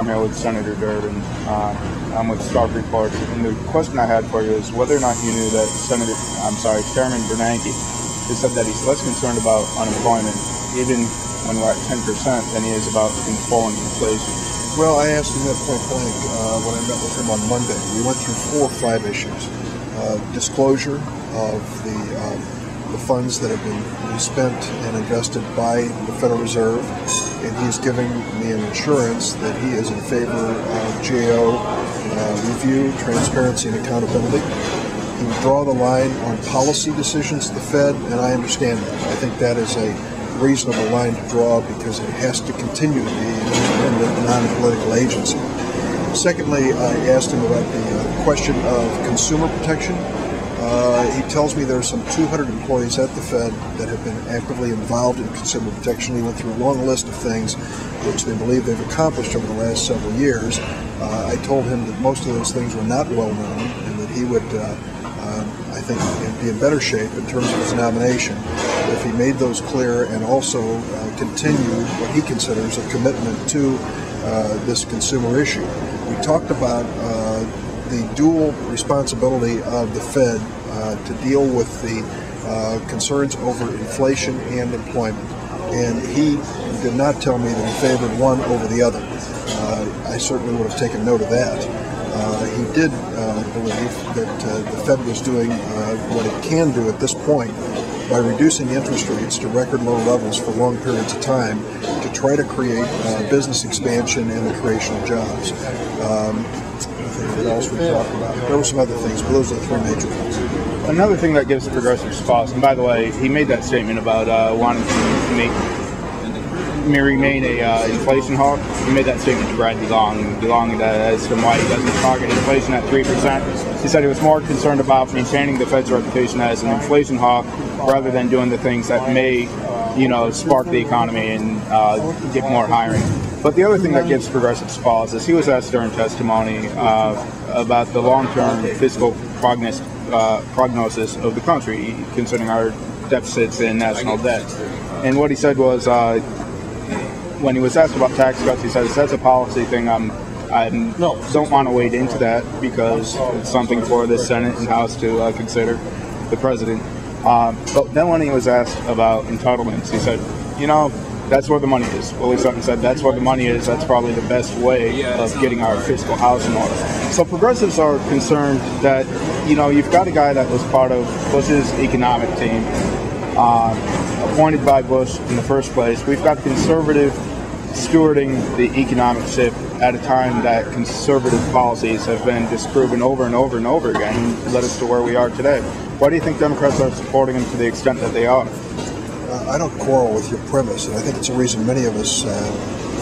I'm here with Senator Durbin. I'm with Stark Reports, and the question I had for you is whether or not you knew that Chairman Bernanke has said that he's less concerned about unemployment, even when we're at 10%, than he is about controlling inflation. Well, I asked him that point blank when I met with him on Monday. We went through 4 or 5 issues. Disclosure of the funds that have been spent and invested by the Federal Reserve, and he's giving me an assurance that he is in favor of GAO review, transparency, and accountability. He would draw the line on policy decisions at the Fed, and I understand that. I think that is a reasonable line to draw because it has to continue to be an independent, non-political agency. Secondly, I asked him about the question of consumer protection. He tells me there are some 200 employees at the Fed that have been actively involved in consumer protection. He went through a long list of things which they believe they've accomplished over the last several years. I told him that most of those things were not well known and that he would, I think, be in better shape in terms of his nomination if he made those clear and also continued what he considers a commitment to this consumer issue. We talked about the dual responsibility of the Fed to deal with the concerns over inflation and employment. And he did not tell me that he favored one over the other. I certainly would have taken note of that. He did believe that the Fed was doing what it can do at this point by reducing interest rates to record low levels for long periods of time to try to create business expansion and the creation of jobs. What else we talked about? There were some other things, but those are the 3 major ones. Another thing that gives progressives pause, and by the way, he made that statement about wanting to remain a inflation hawk. He made that statement to Brad DeLong as to why he doesn't target inflation at 3%. He said he was more concerned about maintaining the Fed's reputation as an inflation hawk rather than doing the things that may, spark the economy and get more hiring. But the other thing that gives progressives pause is he was asked during testimony about the long-term fiscal prognosis of the country, considering our deficits and national debt. And what he said was, when he was asked about tax cuts, he said, that's a policy thing. I don't want to wade into that because it's something for the Senate and House to consider, the president. But then when he was asked about entitlements, he said, that's where the money is. Willie Sutton said that's where the money is. That's probably the best way of getting our fiscal house in order. So progressives are concerned that, you've got a guy that was part of Bush's economic team, appointed by Bush in the first place. We've got conservative stewarding the economic ship at a time that conservative policies have been disproven over and over and over again and led us to where we are today. Why do you think Democrats are supporting him to the extent that they are? I don't quarrel with your premise, and I think it's a reason many of us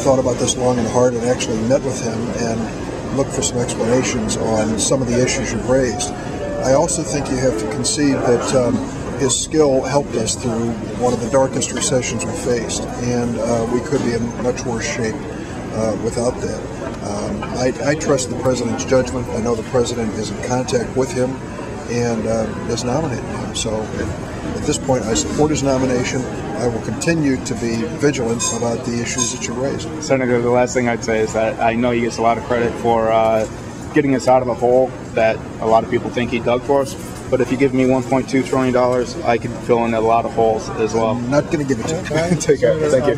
thought about this long and hard and actually met with him and looked for some explanations on some of the issues you've raised. I also think you have to concede that his skill helped us through one of the darkest recessions we faced, and we could be in much worse shape without that. I trust the president's judgment. I know the president is in contact with him and has nominated him. So at this point, I support his nomination. I will continue to be vigilant about the issues that you raised. Senator, the last thing I'd say is that I know he gets a lot of credit for getting us out of the hole that a lot of people think he dug for us. But if you give me $1.2 trillion, I can fill in a lot of holes as well. I'm not going to give it to you. Take care. Thank you.